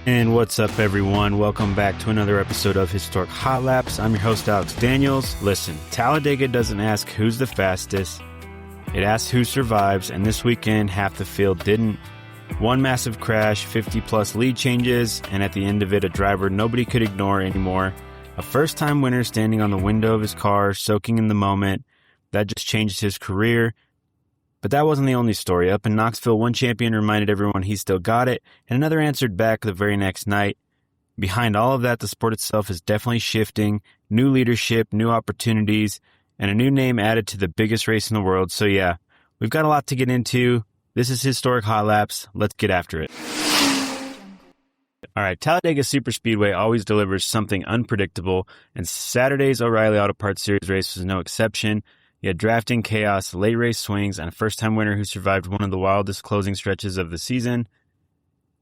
And what's up, everyone? Welcome back to another episode of Historic Hot Laps. I'm your host, Alex Daniels. Listen, Talladega doesn't ask who's the fastest. It asks who survives, and this weekend, half the field didn't. One massive crash, 50-plus lead changes, and at the end of it, a driver nobody could ignore anymore. A first-time winner standing on the window of his car, soaking in the moment. That just changed his career. But that wasn't the only story. Up in Knoxville, one champion reminded everyone he still got it, and another answered back the very next night. Behind all of that, the sport itself is definitely shifting. New leadership, new opportunities, and a new name added to the biggest race in the world. So yeah, we've got a lot to get into. This is Historic Hot Laps. Let's get after it. All right, Talladega Superspeedway always delivers something unpredictable, and Saturday's O'Reilly Auto Parts Series race was no exception. You had drafting chaos, late race swings, and a first-time winner who survived one of the wildest closing stretches of the season.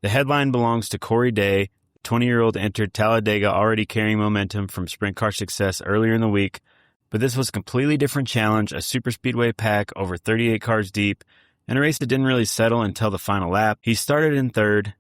The headline belongs to Corey Day. The 20-year-old entered Talladega already carrying momentum from sprint car success earlier in the week, but this was a completely different challenge, a superspeedway pack over 38 cars deep, and a race that didn't really settle until the final lap. He started in third,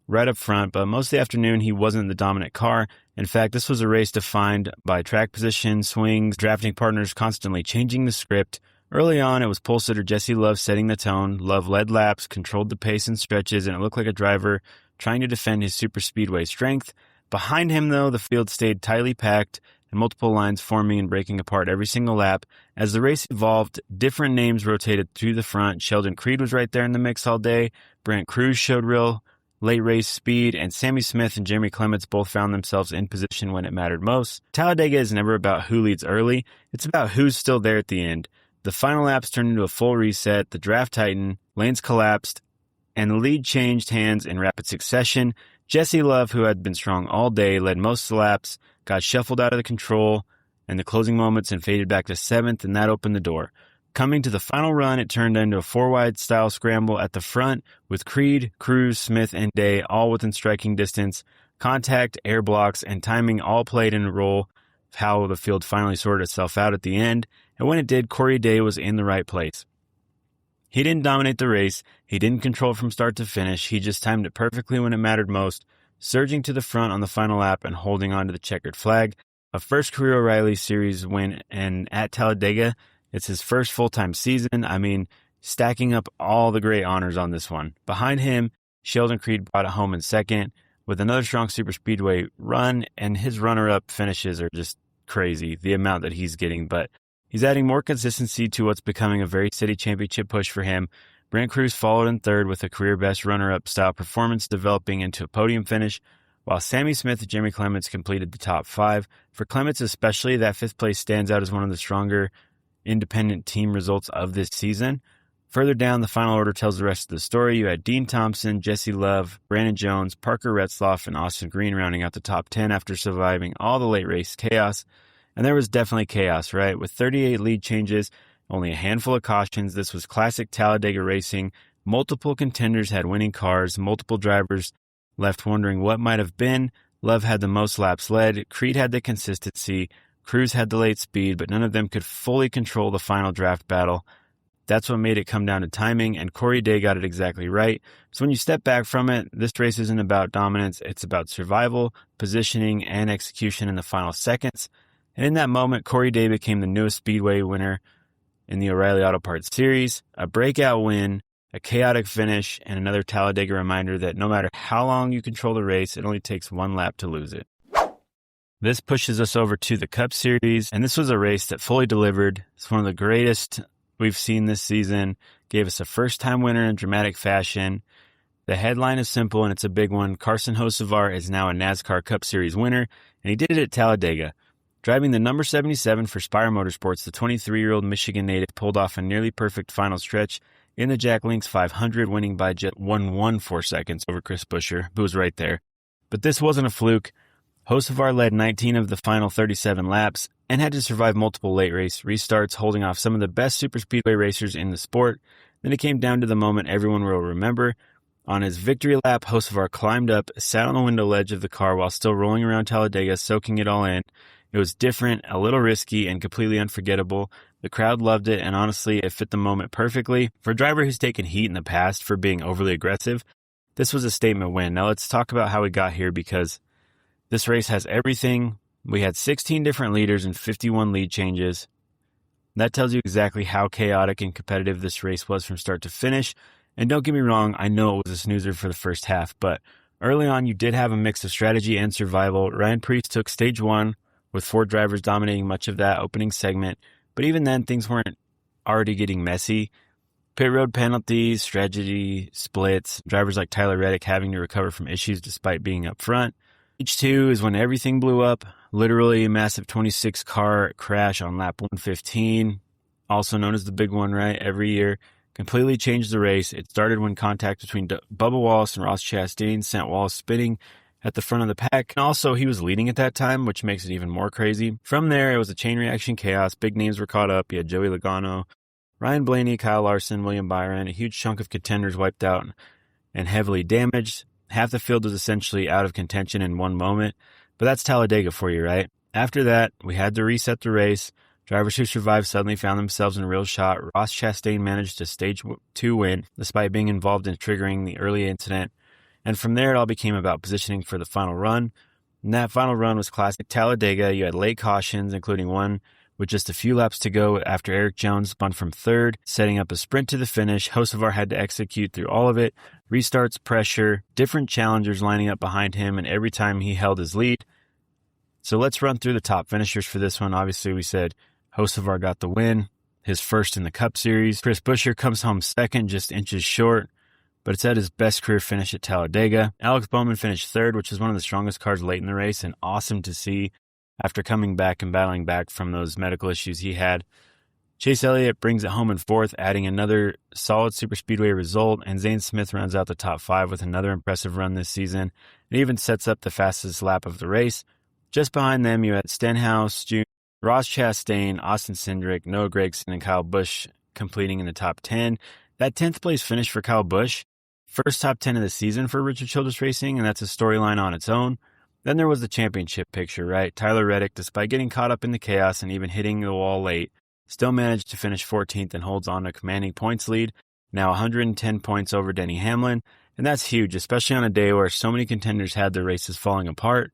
right up front, but most of the afternoon he wasn't the dominant car. In fact, this was a race defined by track position, swings, drafting partners constantly changing the script. Early on, it was pole sitter Jesse Love setting the tone. Love led laps, controlled the pace and stretches, and it looked like a driver trying to defend his superspeedway strength. Behind him, though, the field stayed tightly packed, and multiple lines forming and breaking apart every single lap. As the race evolved, different names rotated through the front. Sheldon Creed was right there in the mix all day. Brent Cruz showed real late race speed, and Sammy Smith and Jeremy Clements both found themselves in position when it mattered most. Talladega is never about who leads early. It's about who's still there at the end. The final laps turned into a full reset, the draft tightened, lanes collapsed, and the lead changed hands in rapid succession. Jesse Love, who had been strong all day, led most of the laps, got shuffled out of the control and the closing moments and faded back to 7th, and that opened the door. Coming to the final run, it turned into a four-wide style scramble at the front with Creed, Cruz, Smith, and Day all within striking distance. Contact, air blocks, and timing all played in a role of how the field finally sorted itself out at the end, and when it did, Corey Day was in the right place. He didn't dominate the race, he didn't control from start to finish, he just timed it perfectly when it mattered most, surging to the front on the final lap and holding on to the checkered flag. A first career O'Reilly Series win, and at Talladega, it's his first full-time season. I mean, stacking up all the great honors on this one. Behind him, Sheldon Creed brought it home in second with another strong superspeedway run, and his runner-up finishes are just crazy, the amount that he's getting. But he's adding more consistency to what's becoming a very steady championship push for him. Brent Cruz followed in third with a career-best runner-up style performance developing into a podium finish, while Sammy Smith and Jeremy Clements completed the top 5. For Clements especially, that 5th place stands out as one of the stronger independent team results of this season. Further down, the final order tells the rest of the story. You had Dean Thompson, Jesse Love, Brandon Jones, Parker Retzloff, and Austin Green rounding out the top 10 after surviving all the late race chaos. And there was definitely chaos, right? With 38 lead changes, only a handful of cautions, this was classic Talladega racing. Multiple contenders had winning cars, multiple drivers left wondering what might have been. Love had the most laps led, Creed had the consistency, Cruz had the late speed, but none of them could fully control the final draft battle. That's what made it come down to timing, and Corey Day got it exactly right. So when you step back from it, this race isn't about dominance, it's about survival, positioning, and execution in the final seconds. And in that moment, Corey Day became the newest Speedway winner in the O'Reilly Auto Parts Series, a breakout win, a chaotic finish, and another Talladega reminder that no matter how long you control the race, it only takes one lap to lose it. This pushes us over to the Cup Series, and this was a race that fully delivered. It's one of the greatest we've seen this season, gave us a first-time winner in dramatic fashion. The headline is simple, and it's a big one. Carson Hocevar is now a NASCAR Cup Series winner, and he did it at Talladega. Driving the number 77 for Spire Motorsports, the 23-year-old Michigan native pulled off a nearly perfect final stretch in the Jack Links 500, winning by just 1.14 seconds over Chris Buescher, who was right there. But this wasn't a fluke. Hocevar led 19 of the final 37 laps and had to survive multiple late race restarts, holding off some of the best superspeedway racers in the sport. Then it came down to the moment everyone will remember. On his victory lap, Hocevar climbed up, sat on the window ledge of the car while still rolling around Talladega, soaking it all in. It was different, a little risky, and completely unforgettable. The crowd loved it, and honestly, it fit the moment perfectly. For a driver who's taken heat in the past for being overly aggressive, This was a statement win. Now let's talk about how we got here, because this race has everything. We had 16 different leaders and 51 lead changes. That tells you exactly how chaotic and competitive this race was from start to finish. And don't get me wrong, I know it was a snoozer for the first half, but early on you did have a mix of strategy and survival. Ryan Preece took stage 1 with 4 drivers dominating much of that opening segment, but even then things weren't already getting messy. Pit road penalties, strategy splits, drivers like Tyler Reddick having to recover from issues despite being up front. Stage 2 is when everything blew up. Literally a massive 26-car crash on lap 115, also known as the big one, right? Every year, completely changed the race. It started when contact between Bubba Wallace and Ross Chastain sent Wallace spinning at the front of the pack. And also, he was leading at that time, which makes it even more crazy. From there, it was a chain reaction chaos. Big names were caught up. You had Joey Logano, Ryan Blaney, Kyle Larson, William Byron. A huge chunk of contenders wiped out and heavily damaged. Half the field was essentially out of contention in one moment. But that's Talladega for you, right? After that, we had to reset the race. Drivers who survived suddenly found themselves in a real shot. Ross Chastain managed a stage 2 win, despite being involved in triggering the early incident. And from there, it all became about positioning for the final run. And that final run was classic Talladega. You had late cautions, including one with just a few laps to go after Eric Jones spun from third, setting up a sprint to the finish. Hocevar had to execute through all of it. Restarts, pressure, different challengers lining up behind him, and every time he held his lead. So let's run through the top finishers for this one. Obviously, we said Hocevar got the win, his first in the Cup Series. Chris Buescher comes home second, just inches short, but it's at his best career finish at Talladega. Alex Bowman finished third, which is one of the strongest cars late in the race, and awesome to see after coming back and battling back from those medical issues he had. Chase Elliott brings it home in fourth, adding another solid superspeedway result, and Zane Smith rounds out the top 5 with another impressive run this season. It even sets up the fastest lap of the race. Just behind them, you had Stenhouse, Jr., Ross Chastain, Austin Cindric, Noah Gragson, and Kyle Busch completing in the top 10. That 10th place finish for Kyle Busch, first top 10 of the season for Richard Childress Racing, and that's a storyline on its own. Then there was the championship picture, right? Tyler Reddick, despite getting caught up in the chaos and even hitting the wall late, still managed to finish 14th and holds on a commanding points lead, now 110 points over Denny Hamlin. And that's huge, especially on a day where so many contenders had their races falling apart.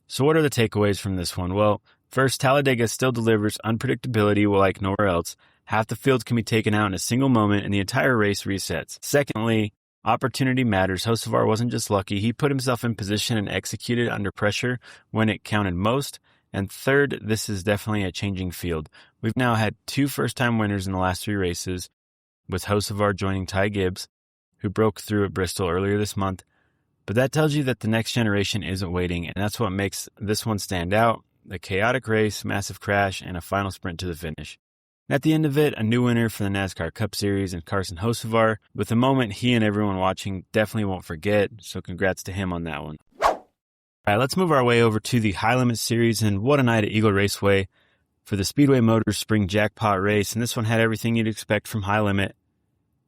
So what are the takeaways from this one? Well, first, Talladega still delivers unpredictability like nowhere else. Half the field can be taken out in a single moment and the entire race resets. Secondly, opportunity matters. Hocevar wasn't just lucky. He put himself in position and executed under pressure when it counted most. And third, this is definitely a changing field. We've now had 2 first-time winners in the last 3 races, with Hocevar joining Ty Gibbs, who broke through at Bristol earlier this month. But that tells you that the next generation isn't waiting, and that's what makes this one stand out. A chaotic race, massive crash, and a final sprint to the finish. At the end of it, a new winner for the NASCAR Cup Series and Carson Hocevar, with a moment he and everyone watching definitely won't forget, so congrats to him on that one. All right, let's move our way over to the High Limit Series, and what a night at Eagle Raceway for the Speedway Motors Spring Jackpot race, and this one had everything you'd expect from High Limit.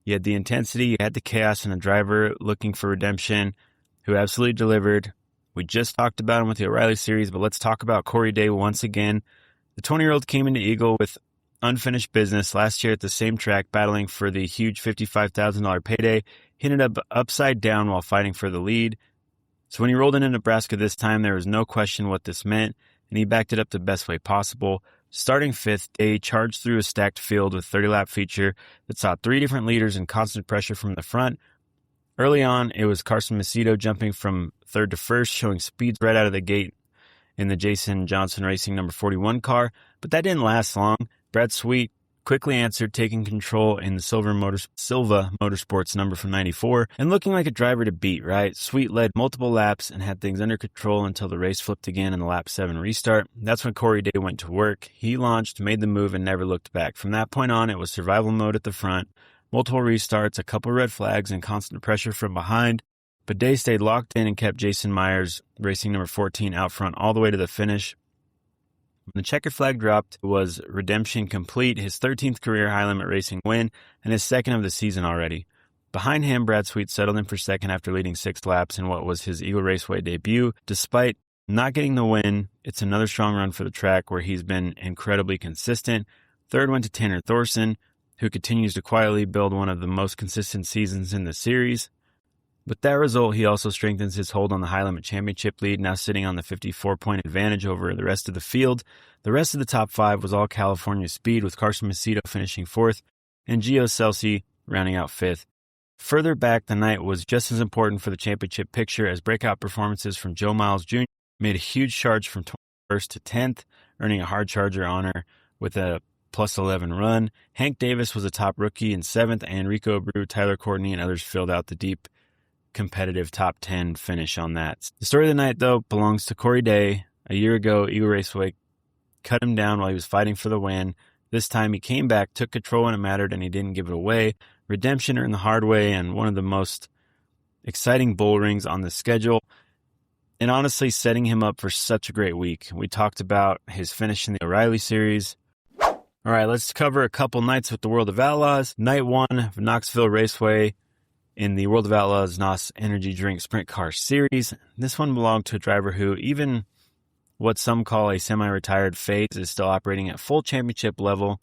You had the intensity, you had the chaos, and a driver looking for redemption who absolutely delivered. We just talked about him with the O'Reilly Series, but let's talk about Corey Day once again. The 20-year-old came into Eagle with unfinished business last year at the same track, battling for the huge $55,000 payday. He ended up upside down while fighting for the lead. So when he rolled into Nebraska this time, there was no question what this meant, and he backed it up the best way possible. Starting 5th, Day charged through a stacked field with 30-lap feature that saw 3 different leaders in constant pressure from the front. Early on, it was Carson Macedo jumping from 3rd to 1st, showing speeds right out of the gate in the Jason Johnson Racing number 41 car, but that didn't last long. Brad Sweet quickly answered, taking control in the Silva Motorsports number from 94, and looking like a driver to beat, right? Sweet led multiple laps and had things under control until the race flipped again in the lap 7 restart. That's when Corey Day went to work. He launched, made the move, and never looked back. From that point on, it was survival mode at the front, multiple restarts, a couple red flags, and constant pressure from behind. But Day stayed locked in and kept Jason Myers, racing number 14, out front all the way to the finish. When the checkered flag dropped, it was redemption complete, his 13th career High Limit Racing win, and his 2nd of the season already. Behind him, Brad Sweet settled in for 2nd after leading 6 laps in what was his Eagle Raceway debut. Despite not getting the win, it's another strong run for the track where he's been incredibly consistent. 3rd went to Tanner Thorson, who continues to quietly build one of the most consistent seasons in the series. With that result, he also strengthens his hold on the High Limit Championship lead, now sitting on the 54-point advantage over the rest of the field. The rest of the top five was all California speed, with Carson Hocevar finishing fourth and Gio Celsi rounding out fifth. Further back, the night was just as important for the championship picture as breakout performances from Joe Miles Jr. made a huge charge from 21st to 10th, earning a hard charger honor with a plus 11 run. Hank Davis was a top rookie in 7th, and Rico Abreu, Tyler Courtney, and others filled out the deep competitive top 10 finish on that. The story of the night, though, belongs to Corey Day. A year ago, Eagle Raceway cut him down while he was fighting for the win. This time he came back, took control when it mattered, and he didn't give it away. Redemption earned the hard way and one of the most exciting bull rings on the schedule, and honestly setting him up for such a great week. We talked about his finish in the O'Reilly Series. All right, let's cover a couple nights with the World of Outlaws. Night 1 of Knoxville Raceway in the World of Outlaws NOS Energy Drink Sprint Car Series. This one belonged to a driver who, even what some call a semi-retired phase, is still operating at full championship level,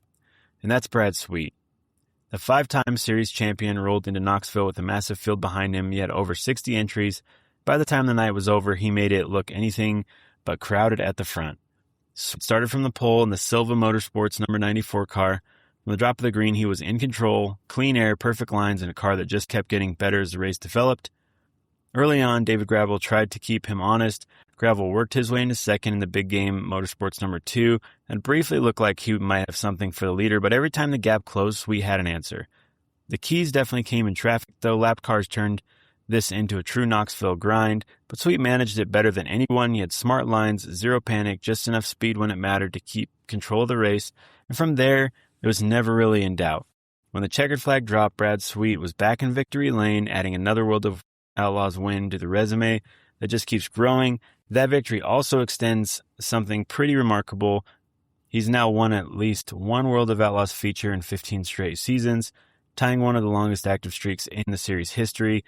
and that's Brad Sweet. The 5-time series champion rolled into Knoxville with a massive field behind him. He had over 60 entries. By the time the night was over, he made it look anything but crowded at the front. Sweet started from the pole in the Silva Motorsports number 94 car. From the drop of the green, he was in control, clean air, perfect lines, and a car that just kept getting better as the race developed. Early on, David Gravel tried to keep him honest. Gravel worked his way into second in the big game Motorsports number 2, and briefly looked like he might have something for the leader, but every time the gap closed, Sweet had an answer. The keys definitely came in traffic, though. Lap cars turned this into a true Knoxville grind, but Sweet managed it better than anyone. He had smart lines, zero panic, just enough speed when it mattered to keep control of the race, and from there, it was never really in doubt. When the checkered flag dropped, Brad Sweet was back in victory lane, adding another World of Outlaws win to the resume that just keeps growing. That victory also extends something pretty remarkable. He's now won at least one World of Outlaws feature in 15 straight seasons, tying one of the longest active streaks in the series history.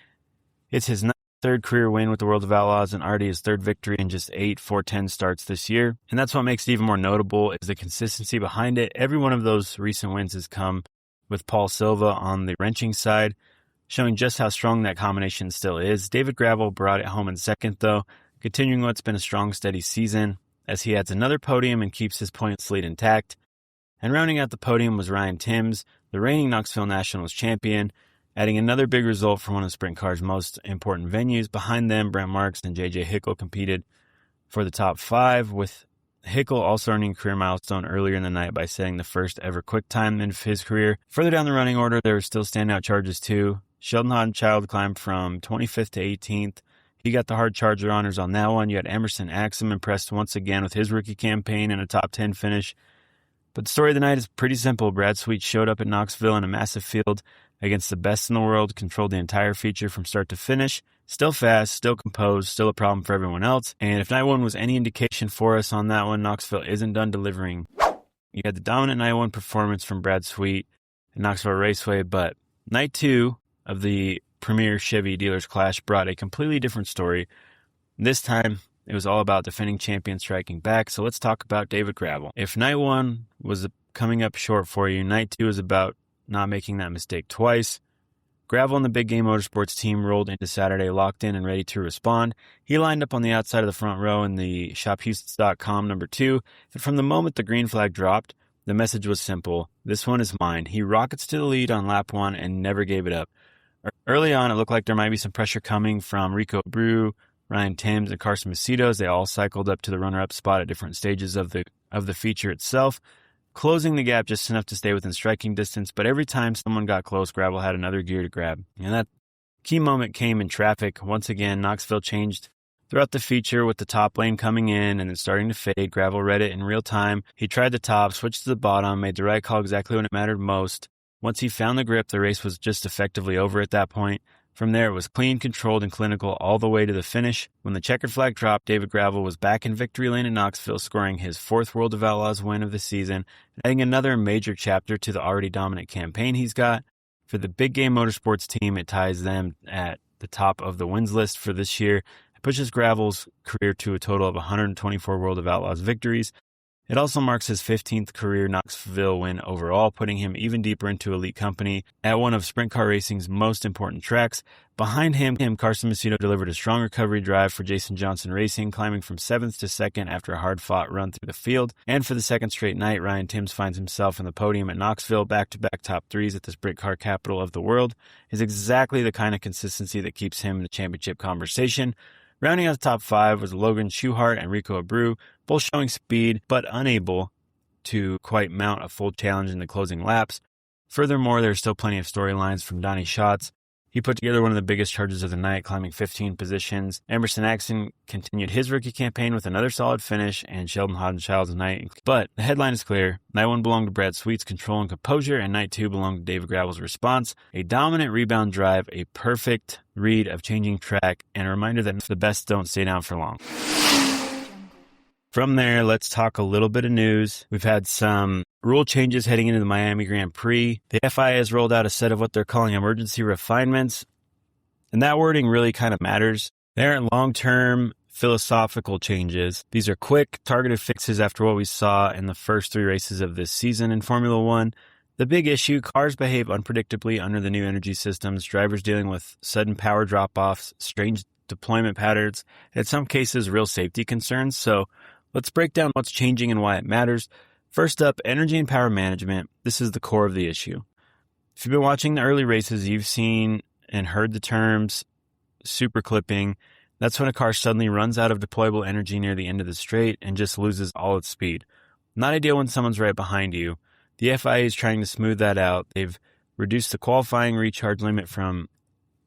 It's his third career win with the World of Outlaws and already his third victory in just 8 410 starts this year. And that's what makes it even more notable, is the consistency behind it. Every one of those recent wins has come with Paul Silva on the wrenching side, showing just how strong that combination still is. David Gravel brought it home in second, though, continuing what's been a strong, steady season as he adds another podium and keeps his points lead intact. And rounding out the podium was Ryan Timms, the reigning Knoxville Nationals champion, adding another big result for one of Sprint Car's most important venues. Behind them, Brent Marks and J.J. Hickle competed for the top 5, with Hickle also earning a career milestone earlier in the night by setting the first ever quick time in his career. Further down the running order, there were still standout charges too. Sheldon Hodchild climbed from 25th to 18th. He got the hard charger honors on that one. You had Emerson Axum impressed once again with his rookie campaign and a top 10 finish. But the story of the night is pretty simple. Brad Sweet showed up at Knoxville in a massive field against the best in the world, controlled the entire feature from start to finish. Still fast, still composed, still a problem for everyone else. And if night 1 was any indication for us on that one, Knoxville isn't done delivering. You had the dominant night 1 performance from Brad Sweet at Knoxville Raceway, but night 2 of the Premier Chevy Dealers Clash brought a completely different story. This time, it was all about defending champion striking back, so let's talk about David Gravel. If night 1 was coming up short for you, night 2 is about not making that mistake twice. Gravel and the Big Game Motorsports team rolled into Saturday locked in and ready to respond. He lined up on the outside of the front row in the ShopHoustons.com number 2, and from the moment the green flag dropped, the message was simple: this one is mine. He rockets to the lead on lap 1 and never gave it up. Early on, it looked like there might be some pressure coming from Rico Abreu, Ryan Timms, and Carson Hocevar. They all cycled up to the runner-up spot at different stages of the feature itself, closing the gap just enough to stay within striking distance. But every time someone got close, Gravel had another gear to grab. And that key moment came in traffic. Once again, Knoxville changed throughout the feature with the top lane coming in and then starting to fade. Gravel read it in real time. He tried the top, switched to the bottom, made the right call exactly when it mattered most. Once he found the grip, the race was just effectively over at that point. From there, it was clean, controlled, and clinical all the way to the finish. When the checkered flag dropped, David Gravel was back in victory lane at Knoxville, scoring his 4th World of Outlaws win of the season, adding another major chapter to the already dominant campaign he's got. For the Big Game Motorsports team, it ties them at the top of the wins list for this year. It pushes Gravel's career to a total of 124 World of Outlaws victories, It also marks his 15th career Knoxville win overall, putting him even deeper into elite company at one of sprint car racing's most important tracks. Behind him, Carson Hocevar delivered a strong recovery drive for Jason Johnson Racing, climbing from 7th to 2nd after a hard-fought run through the field. And for the second straight night, Ryan Timms finds himself on the podium at Knoxville. Back-to-back top threes at the sprint car capital of the world is exactly the kind of consistency that keeps him in the championship conversation. Rounding out the top 5 was Logan Schuchart and Rico Abreu, both showing speed but unable to quite mount a full challenge in the closing laps. Furthermore, there's still plenty of storylines from Donnie Schatz. He put together one of the biggest charges of the night, climbing 15 positions. Emerson Axon continued his rookie campaign with another solid finish, and Sheldon Hauden-Child's night. But the headline is clear. Night 1 belonged to Brad Sweet's control and composure, and Night 2 belonged to David Gravel's response. A dominant rebound drive, a perfect read of changing track, and a reminder that the best don't stay down for long. From there, let's talk a little bit of news. We've had some rule changes heading into the Miami Grand Prix. The FIA has rolled out a set of what they're calling emergency refinements, and that wording really kind of matters. They aren't long-term philosophical changes. These are quick, targeted fixes after what we saw in the first 3 races of this season in Formula One. The big issue, cars behave unpredictably under the new energy systems, drivers dealing with sudden power drop-offs, strange deployment patterns, and in some cases, real safety concerns. So let's break down what's changing and why it matters. First up, energy and power management. This is the core of the issue. If you've been watching the early races, you've seen and heard the terms super clipping. That's when a car suddenly runs out of deployable energy near the end of the straight and just loses all its speed. Not ideal when someone's right behind you. The FIA is trying to smooth that out. They've reduced the qualifying recharge limit from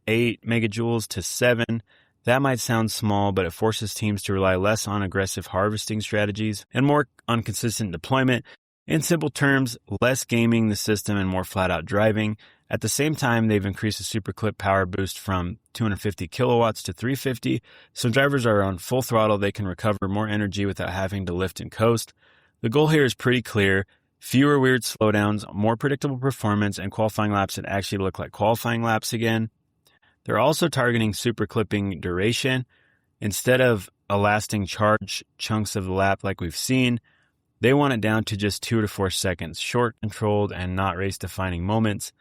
8 megajoules to 7. That might sound small, but it forces teams to rely less on aggressive harvesting strategies and more on consistent deployment. In simple terms, less gaming the system and more flat-out driving. At the same time, they've increased the superclip power boost from 250 kilowatts to 350, so drivers are on full throttle. They can recover more energy without having to lift and coast. The goal here is pretty clear. Fewer weird slowdowns, more predictable performance, and qualifying laps that actually look like qualifying laps again. They're also targeting super clipping duration. Instead of lasting charge chunks of the lap like we've seen, they want it down to just 2 to 4 seconds, short, controlled, and not race-defining moments.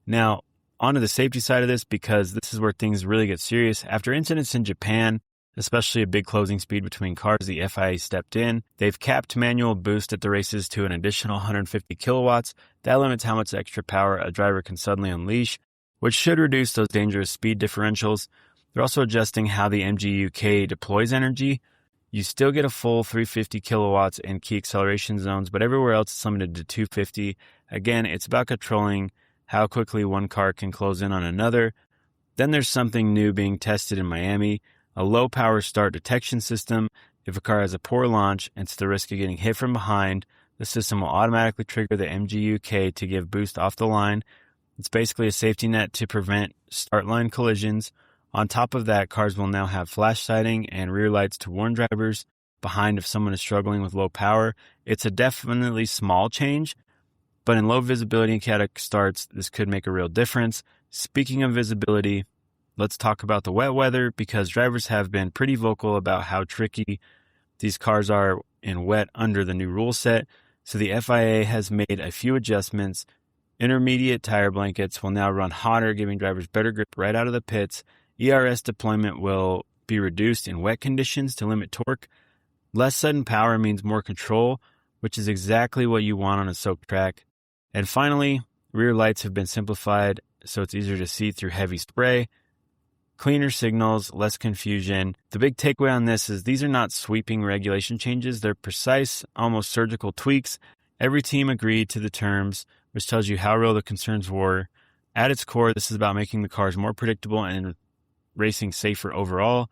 Now, onto the safety side of this, because this is where things really get serious. After incidents in Japan, especially a big closing speed between cars, the FIA stepped in. They've capped manual boost at the races to an additional 150 kilowatts. That limits how much extra power a driver can suddenly unleash, which should reduce those dangerous speed differentials. They're also adjusting how the MGU-K deploys energy. You still get a full 350 kilowatts in key acceleration zones, but everywhere else it's limited to 250. Again, it's about controlling how quickly one car can close in on another. Then there's something new being tested in Miami, a low-power start detection system. If a car has a poor launch and it's the risk of getting hit from behind, the system will automatically trigger the MGU-K to give boost off the line. It's basically a safety net to prevent start line collisions. On top of that, cars will now have flash sighting and rear lights to warn drivers behind if someone is struggling with low power. It's a definitely small change, but in low visibility and chaotic starts, this could make a real difference. Speaking of visibility, let's talk about the wet weather, because drivers have been pretty vocal about how tricky these cars are in wet under the new rule set. So the FIA has made a few adjustments. Intermediate tire blankets will now run hotter, giving drivers better grip right out of the pits. ERS deployment will be reduced in wet conditions to limit torque. Less sudden power means more control, which is exactly what you want on a soaked track. And finally, rear lights have been simplified so it's easier to see through heavy spray. Cleaner signals, less confusion. The big takeaway on this is these are not sweeping regulation changes. They're precise, almost surgical tweaks. Every team agreed to the terms, which tells you how real the concerns were. At its core, this is about making the cars more predictable and racing safer overall.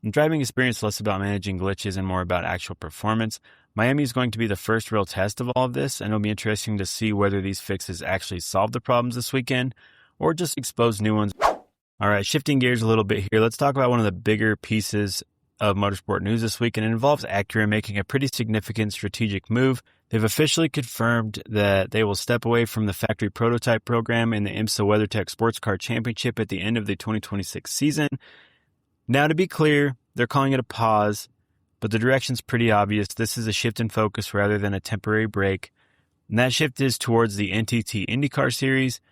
And driving experience less about managing glitches and more about actual performance. Miami is going to be the first real test of all of this, and it'll be interesting to see whether these fixes actually solve the problems this weekend or just expose new ones. All right, shifting gears a little bit here, let's talk about one of the bigger pieces of motorsport news this week, and it involves Acura making a pretty significant strategic move. They've officially confirmed that they will step away from the factory prototype program in the IMSA WeatherTech Sports Car Championship at the end of the 2026 season. Now, to be clear, they're calling it a pause, but the direction's pretty obvious. This is a shift in focus rather than a temporary break. And that shift is towards the NTT IndyCar Series.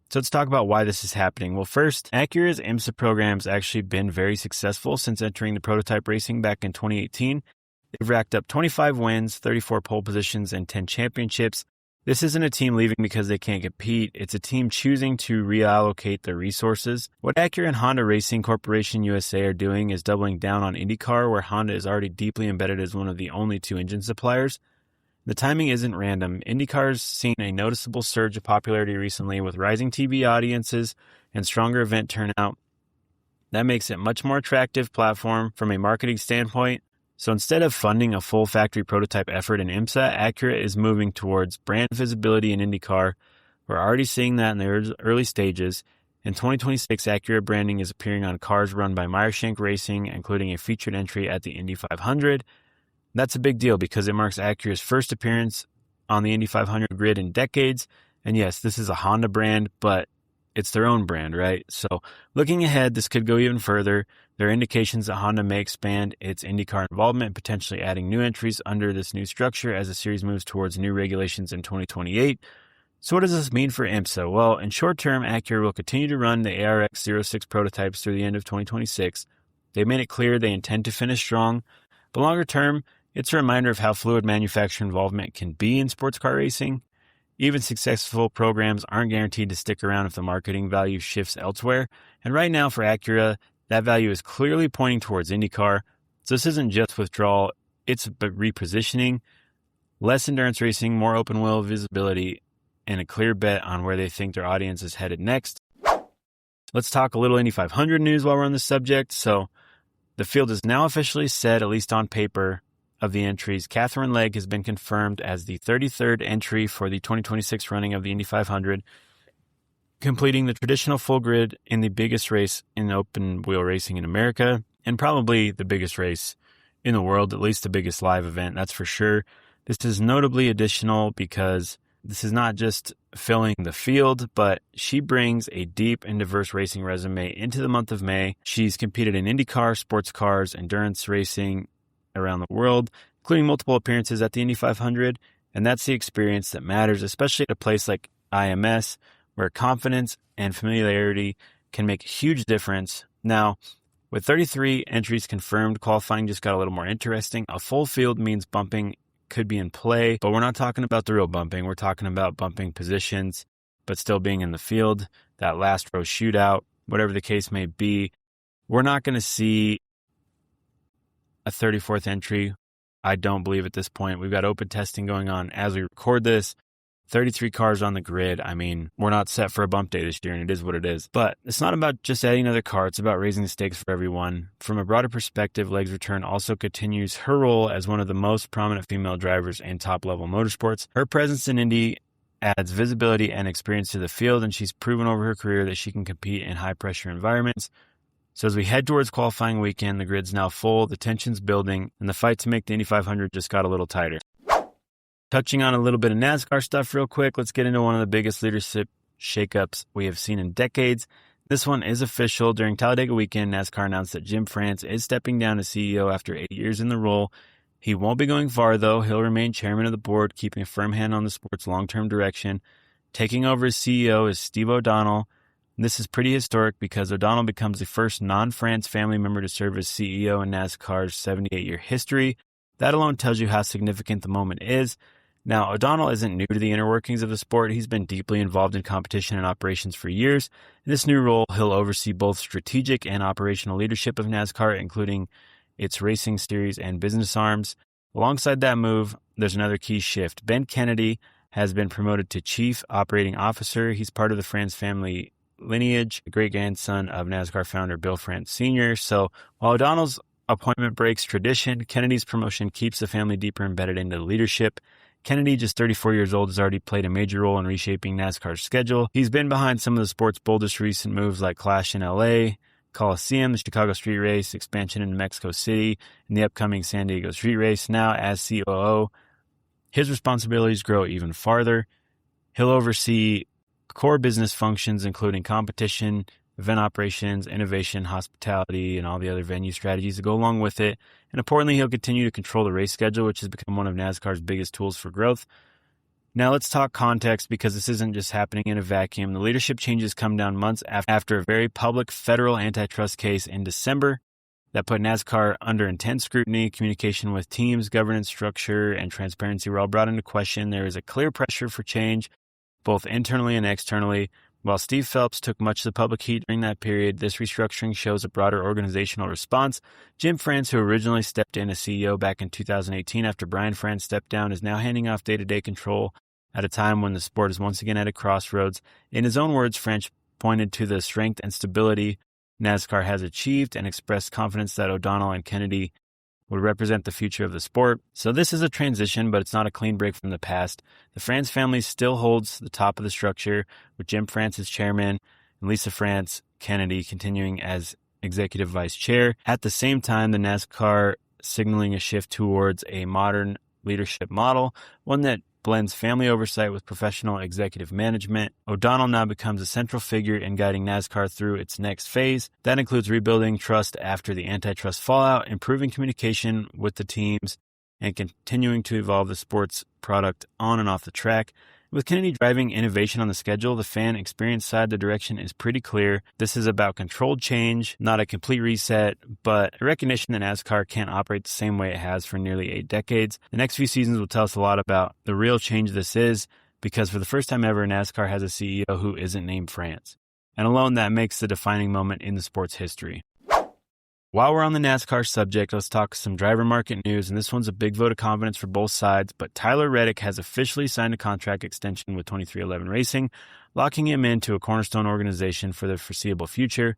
So let's talk about why this is happening. Well, first, Acura's IMSA program's actually been very successful since entering the prototype racing back in 2018. They've racked up 25 wins, 34 pole positions, and 10 championships. This isn't a team leaving because they can't compete. It's a team choosing to reallocate their resources. What Acura and Honda Racing Corporation USA are doing is doubling down on IndyCar, where Honda is already deeply embedded as one of the only two engine suppliers. The timing isn't random. IndyCar's seen a noticeable surge of popularity recently with rising TV audiences and stronger event turnout. That makes it a much more attractive platform from a marketing standpoint. So instead of funding a full factory prototype effort in IMSA, Acura is moving towards brand visibility in IndyCar. We're already seeing that in the early stages. In 2026, Acura branding is appearing on cars run by Meyershank Racing, including a featured entry at the Indy 500. That's a big deal because it marks Acura's first appearance on the Indy 500 grid in decades. And yes, this is a Honda brand, but it's their own brand, right? So looking ahead, this could go even further. There are indications that Honda may expand its IndyCar involvement, potentially adding new entries under this new structure as the series moves towards new regulations in 2028. So what does this mean for IMSA? Well, in short term, Acura will continue to run the ARX-06 prototypes through the end of 2026. They've made it clear they intend to finish strong. But longer term, it's a reminder of how fluid manufacturer involvement can be in sports car racing. Even successful programs aren't guaranteed to stick around if the marketing value shifts elsewhere. And right now for Acura, that value is clearly pointing towards IndyCar. So this isn't just withdrawal, it's repositioning, less endurance racing, more open wheel visibility, and a clear bet on where they think their audience is headed next. Let's talk a little Indy 500 news while we're on the subject. So the field is now officially set, at least on paper, of the entries. Katherine Legge has been confirmed as the 33rd entry for the 2026 running of the Indy 500, completing the traditional full grid in the biggest race in open wheel racing in America, and probably the biggest race in the world, at least the biggest live event, that's for sure. This is notably additional because this is not just filling the field, but she brings a deep and diverse racing resume into the month of May. She's competed in IndyCar, sports cars, endurance racing around the world, including multiple appearances at the Indy 500, and that's the experience that matters, especially at a place like IMS, where confidence and familiarity can make a huge difference. Now, with 33 entries confirmed, qualifying just got a little more interesting. A full field means bumping could be in play, but we're not talking about the real bumping. We're talking about bumping positions, but still being in the field, that last row shootout, whatever the case may be. We're not going to see a 34th entry. I don't believe at this point. We've got open testing going on as we record this. 33 cars on the grid. I mean, we're not set for a bump day this year, and it is what it is. But it's not about just adding another car. It's about raising the stakes for everyone. From a broader perspective, Legge's return also continues her role as one of the most prominent female drivers in top-level motorsports. Her presence in Indy adds visibility and experience to the field, and she's proven over her career that she can compete in high-pressure environments. So as we head towards qualifying weekend, the grid's now full, the tension's building, and the fight to make the Indy 500 just got a little tighter. Touching on a little bit of NASCAR stuff real quick, let's get into one of the biggest leadership shakeups we have seen in decades. This one is official. During Talladega weekend, NASCAR announced that Jim France is stepping down as CEO after 8 years in the role. He won't be going far, though. He'll remain chairman of the board, keeping a firm hand on the sport's long-term direction. Taking over as CEO is Steve O'Donnell. This is pretty historic because O'Donnell becomes the first non-France family member to serve as CEO in NASCAR's 78-year history. That alone tells you how significant the moment is. Now, O'Donnell isn't new to the inner workings of the sport. He's been deeply involved in competition and operations for years. In this new role, he'll oversee both strategic and operational leadership of NASCAR, including its racing series and business arms. Alongside that move, there's another key shift. Ben Kennedy has been promoted to Chief Operating Officer. He's part of the France family lineage, a great-grandson of NASCAR founder Bill France Sr. So while O'Donnell's appointment breaks tradition, Kennedy's promotion keeps the family deeper embedded into the leadership. Kennedy, just 34 years old, has already played a major role in reshaping NASCAR's schedule. He's been behind some of the sport's boldest recent moves like Clash in LA, Coliseum, the Chicago Street Race, expansion into Mexico City, and the upcoming San Diego Street Race. Now, as COO, his responsibilities grow even farther. He'll oversee core business functions, including competition, event operations, innovation, hospitality, and all the other venue strategies that go along with it. And importantly, he'll continue to control the race schedule, which has become one of NASCAR's biggest tools for growth. Now let's talk context, because this isn't just happening in a vacuum. The leadership changes come down months after a very public federal antitrust case in December that put NASCAR under intense scrutiny. Communication with teams, governance structure, and transparency were all brought into question. There is a clear pressure for change, both internally and externally. While Steve Phelps took much of the public heat during that period, this restructuring shows a broader organizational response. Jim France, who originally stepped in as CEO back in 2018 after Brian France stepped down, is now handing off day-to-day control at a time when the sport is once again at a crossroads. In his own words, France pointed to the strength and stability NASCAR has achieved and expressed confidence that O'Donnell and Kennedy would represent the future of the sport. So this is a transition, but it's not a clean break from the past. The France family still holds the top of the structure, with Jim France as chairman and Lisa France Kennedy continuing as executive vice chair. At the same time, the NASCAR signaling a shift towards a modern leadership model, one that blends family oversight with professional executive management. O'Donnell now becomes a central figure in guiding NASCAR through its next phase. That includes rebuilding trust after the antitrust fallout, improving communication with the teams, and continuing to evolve the sports product on and off the track. With Kennedy driving innovation on the schedule, the fan experience side, the direction is pretty clear. This is about controlled change, not a complete reset, but a recognition that NASCAR can't operate the same way it has for nearly 8 decades. The next few seasons will tell us a lot about the real change this is, because for the first time ever, NASCAR has a CEO who isn't named France. And alone, that makes the defining moment in the sport's history. While we're on the NASCAR subject, let's talk some driver market news, and this one's a big vote of confidence for both sides, but Tyler Reddick has officially signed a contract extension with 23XI Racing, locking him into a cornerstone organization for the foreseeable future.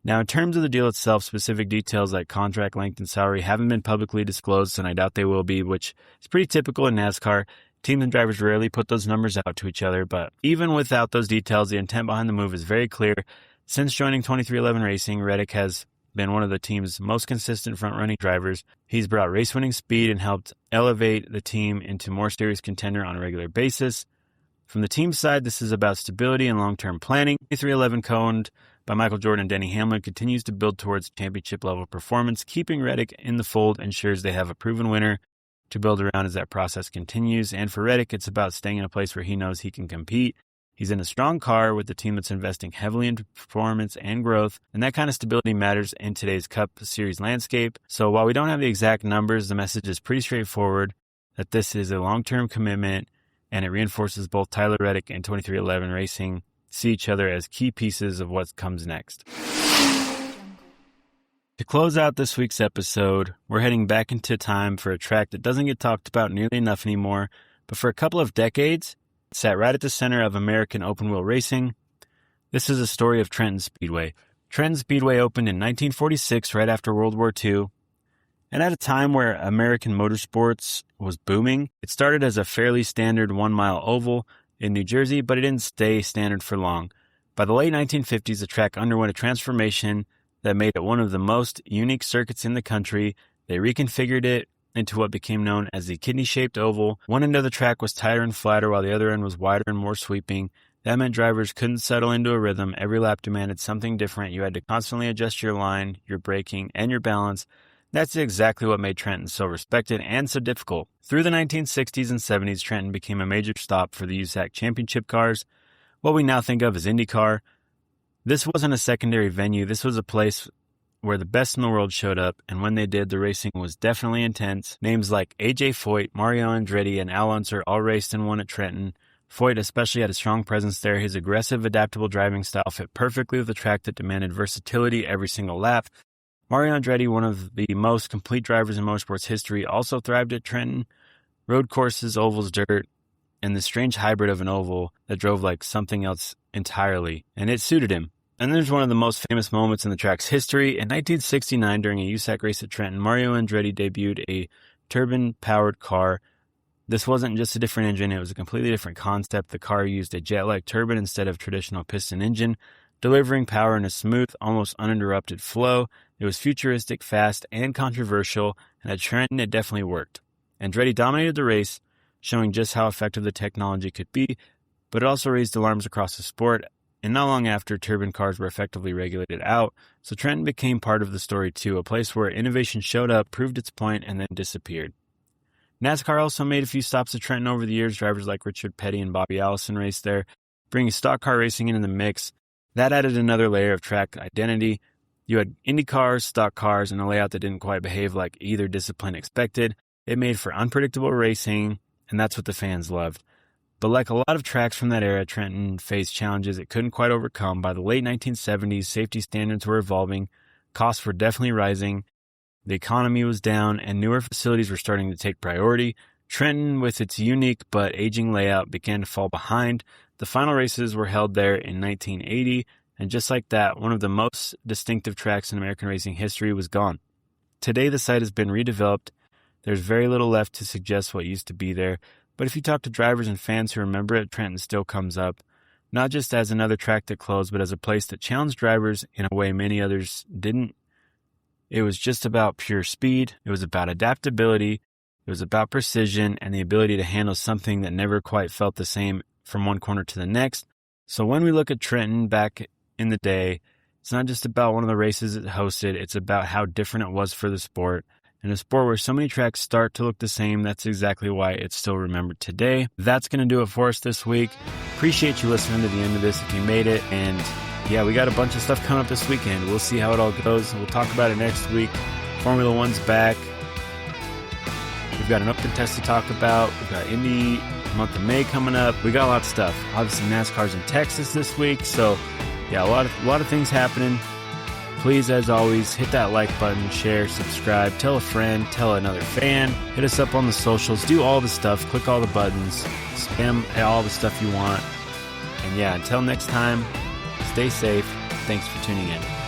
Now, in terms of the deal itself, specific details like contract length and salary haven't been publicly disclosed, and I doubt they will be, which is pretty typical in NASCAR. Teams and drivers rarely put those numbers out to each other, but even without those details, the intent behind the move is very clear. Since joining 23XI Racing, Reddick has been one of the team's most consistent front-running drivers. He's brought race-winning speed and helped elevate the team into more serious contender on a regular basis. From the team side, this is about stability and long-term planning. 23XI, co-owned by Michael Jordan and Denny Hamlin, continues to build towards championship-level performance. Keeping Reddick in the fold ensures they have a proven winner to build around as that process continues. And for Reddick, it's about staying in a place where he knows he can compete. He's in a strong car with a team that's investing heavily into performance and growth, and that kind of stability matters in today's Cup Series landscape. So while we don't have the exact numbers, the message is pretty straightforward, that this is a long-term commitment, and it reinforces both Tyler Reddick and 23XI Racing see each other as key pieces of what comes next. To close out this week's episode, we're heading back into time for a track that doesn't get talked about nearly enough anymore, but for a couple of decades, sat right at the center of American open-wheel racing. This is a story of Trenton Speedway. Trenton Speedway opened in 1946, right after World War II. And at a time where American motorsports was booming, it started as a fairly standard 1-mile oval in New Jersey, but it didn't stay standard for long. By the late 1950s, the track underwent a transformation that made it one of the most unique circuits in the country. They reconfigured it into what became known as the kidney-shaped oval. One end of the track was tighter and flatter, while the other end was wider and more sweeping. That meant drivers couldn't settle into a rhythm. Every lap demanded something different. You had to constantly adjust your line, your braking, and your balance. That's exactly what made Trenton so respected and so difficult. Through the 1960s and 70s, Trenton became a major stop for the USAC championship cars, what we now think of as IndyCar. This wasn't a secondary venue. This was a place where the best in the world showed up, and when they did, the racing was definitely intense. Names like A.J. Foyt, Mario Andretti, and Al Unser all raced and won at Trenton. Foyt especially had a strong presence there. His aggressive, adaptable driving style fit perfectly with a track that demanded versatility every single lap. Mario Andretti, one of the most complete drivers in motorsports history, also thrived at Trenton. Road courses, ovals, dirt, and the strange hybrid of an oval that drove like something else entirely, and it suited him. And there's one of the most famous moments in the track's history. In 1969, during a USAC race at Trenton, Mario Andretti debuted a turbine-powered car. This wasn't just a different engine, it was a completely different concept. The car used a jet-like turbine instead of traditional piston engine, delivering power in a smooth, almost uninterrupted flow. It was futuristic, fast, and controversial, and at Trenton it definitely worked. Andretti dominated the race, showing just how effective the technology could be, but it also raised alarms across the sport. And not long after, turbine cars were effectively regulated out, so Trenton became part of the story too, a place where innovation showed up, proved its point, and then disappeared. NASCAR also made a few stops at Trenton over the years. Drivers like Richard Petty and Bobby Allison raced there, bringing stock car racing into the mix. That added another layer of track identity. You had Indy cars, stock cars, and a layout that didn't quite behave like either discipline expected. It made for unpredictable racing, and that's what the fans loved. But like a lot of tracks from that era, Trenton faced challenges it couldn't quite overcome. By the late 1970s, safety standards were evolving, costs were definitely rising, the economy was down, and newer facilities were starting to take priority. Trenton, with its unique but aging layout, began to fall behind. The final races were held there in 1980, and just like that, one of the most distinctive tracks in American racing history was gone. Today, the site has been redeveloped. There's very little left to suggest what used to be there. But if you talk to drivers and fans who remember it, Trenton still comes up, not just as another track that closed, but as a place that challenged drivers in a way many others didn't. It was just about pure speed. It was about adaptability. It was about precision and the ability to handle something that never quite felt the same from one corner to the next. So when we look at Trenton back in the day, it's not just about one of the races it hosted. It's about how different it was for the sport. In a sport where so many tracks start to look the same, that's exactly why it's still remembered today. That's going to do it for us this week. Appreciate you listening to the end of this if you made it. And yeah, we got a bunch of stuff coming up this weekend. We'll see how it all goes. We'll talk about it next week. Formula One's back. We've got an open test to talk about. We've got Indy month of May coming up. We got a lot of stuff. Obviously, NASCAR's in Texas this week. So yeah, a lot of things happening. Please, as always, hit that like button, share, subscribe, tell a friend, tell another fan, hit us up on the socials, do all the stuff, click all the buttons, spam all the stuff you want. And yeah, until next time, stay safe. Thanks for tuning in.